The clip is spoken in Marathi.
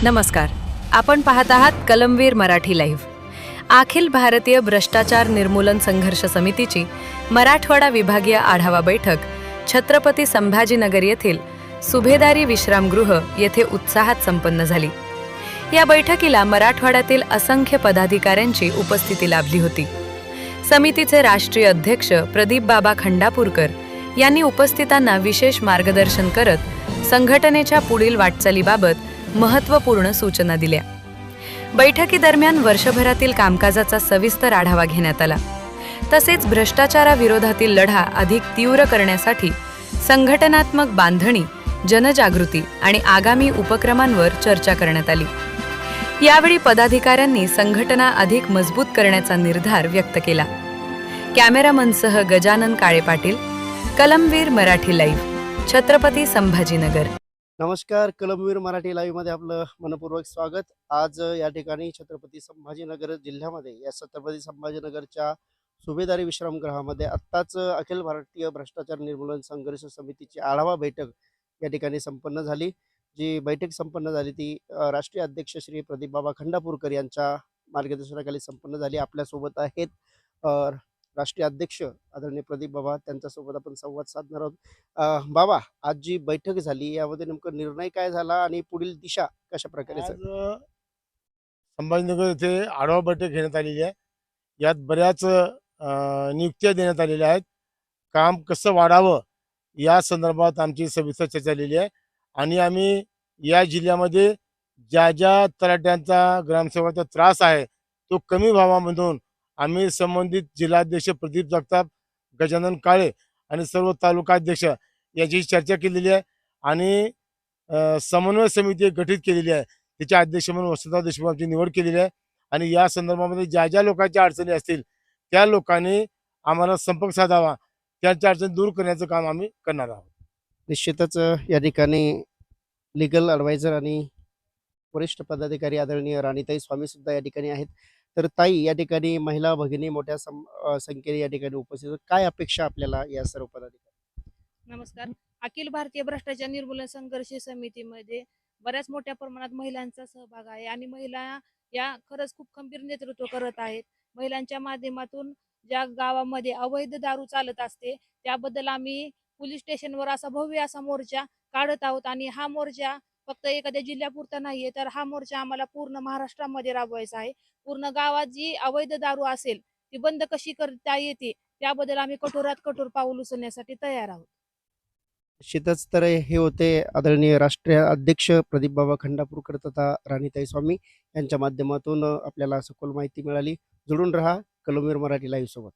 नमस्कार. आपण पाहत आहात कलमवीर मराठी लाईव्ह. अखिल भारतीय भ्रष्टाचार निर्मूलन संघर्ष समितीची मराठवाडा विभागीय आढावा बैठक छत्रपती संभाजीनगर येथील सुभेदारी विश्रामगृह येथे उत्साहात संपन्न झाली. या बैठकीला मराठवाड्यातील असंख्य पदाधिकाऱ्यांची उपस्थिती लाभली होती. समितीचे राष्ट्रीय अध्यक्ष प्रदीप बाबा खंडापूरकर यांनी उपस्थितांना विशेष मार्गदर्शन करत संघटनेच्या पुढील वाटचालीबाबत महत्त्वपूर्ण सूचना दिल्या. बैठकीदरम्यान वर्षभरातील कामकाजाचा सविस्तर आढावा घेण्यात आला. तसेच भ्रष्टाचाराविरोधातील लढा अधिक तीव्र करण्यासाठी संघटनात्मक बांधणी, जनजागृती आणि आगामी उपक्रमांवर चर्चा करण्यात आली. यावेळी पदाधिकाऱ्यांनी संघटना अधिक मजबूत करण्याचा निर्धार व्यक्त केला. कॅमेरामनसह गजानन काळे पाटील, कलमवीर मराठी लाईव्ह, छत्रपती संभाजीनगर. नमस्कार. कलमवीर मराठी लाईव्ह मध्ये आपलं मनपूर्वक स्वागत. आज या ठिकाणी छत्रपती संभाजीनगर जिल्ह्यामध्ये या छत्रपती संभाजीनगरच्या सुभेदारी विश्रामगृहामध्ये आत्ताच अखिल भारतीय भ्रष्टाचार निर्मूलन संघर्ष समितीची आढावा बैठक या ठिकाणी संपन्न झाली. जी बैठक संपन्न झाली ती राष्ट्रीय अध्यक्ष श्री प्रदीप बाबा खंडापूरकर यांच्या मार्गदर्शनाखाली संपन्न झाली. आपल्यासोबत आहेत राष्ट्रीय अध्यक्ष आदरणीय प्रदीप बाबा, त्यांच्यासोबत आपण संवाद साधणार आहोत. बाबा, आज जी बैठक झाली यामध्ये नेमकं निर्णय काय झाला आणि पुढील दिशा कशा प्रकारे आज संभाजीनगर येथे आढावा बैठक घेण्यात आलेली आहे. यात बऱ्याच नियुक्त्या देण्यात आलेल्या आहेत. काम कसं वाढावं या संदर्भात आमची सविस्तर चर्चा झालेली आहे. आणि आम्ही या जिल्ह्यामध्ये ज्या ज्या तलाट्यांचा ग्रामसेवकाचा त्रास आहे तो कमी व्हावा म्हणून आम्ही संबंधित जिल्हाध्यक्ष प्रदीप जगताप, गजानन काळे आणि सर्व तालुकाध्यक्ष याची चर्चा केलेली आहे. आणि समन्वय समिती गठीत केलेली आहे. त्याच्या अध्यक्ष म्हणून वसंतराव देशमुख यांची निवड केलेली आहे. आणि या संदर्भामध्ये ज्या ज्या लोकांच्या अडचणी असतील त्या लोकांनी आम्हाला संपर्क साधावा, त्यांच्या अडचणी दूर करण्याचं काम आम्ही करणार आहोत. निश्चितच या ठिकाणी लीगल ॲडवायझर आणि वरिष्ठ पदाधिकारी आदरणीय राणीताई स्वामी सुद्धा या ठिकाणी आहेत. तर ताई, या ठिकाणी महिला भगिनी मोठ्या संख्येने या ठिकाणी उपस्थित आहेत. काय अपेक्षा आपल्याला या सर्व पदाधिकारी? नमस्कार. अखिल भारतीय भ्रष्टाचार निर्मूलन संघर्ष समितीमध्ये बऱ्याच मोठ्या प्रमाणात महिलांचा सहभाग आहे आणि महिला या खरंच खूप खंबीर नेतृत्व करत आहेत. महिलांच्या माध्यमातून ज्या गावामध्ये अवैध दारू चालत असते त्याबद्दल आम्ही पोलीस स्टेशनवर असा भव्य असा मोर्चा काढत आहोत. आणि हा मोर्चा फक्त एखाद्या जिल्ह्यापुरता नाहीये, तर हा मोर्चा आम्हाला पूर्ण महाराष्ट्रामध्ये राबवायचा आहे. पूर्ण गावात जी अवैध दारू असेल ती बंद कशी करता येते त्याबद्दल आम्ही कठोरात कठोर पाऊल उचलण्यासाठी तयार आहोत. निश्चितच. तर हे होते आदरणीय राष्ट्रीय अध्यक्ष प्रदीप बाबा खंडापूरकर तथा राणीताई स्वामी यांच्या माध्यमातून आपल्याला सखोल माहिती मिळाली. जोडून रहा कलमवीर मराठी लाईव्ह सोबत.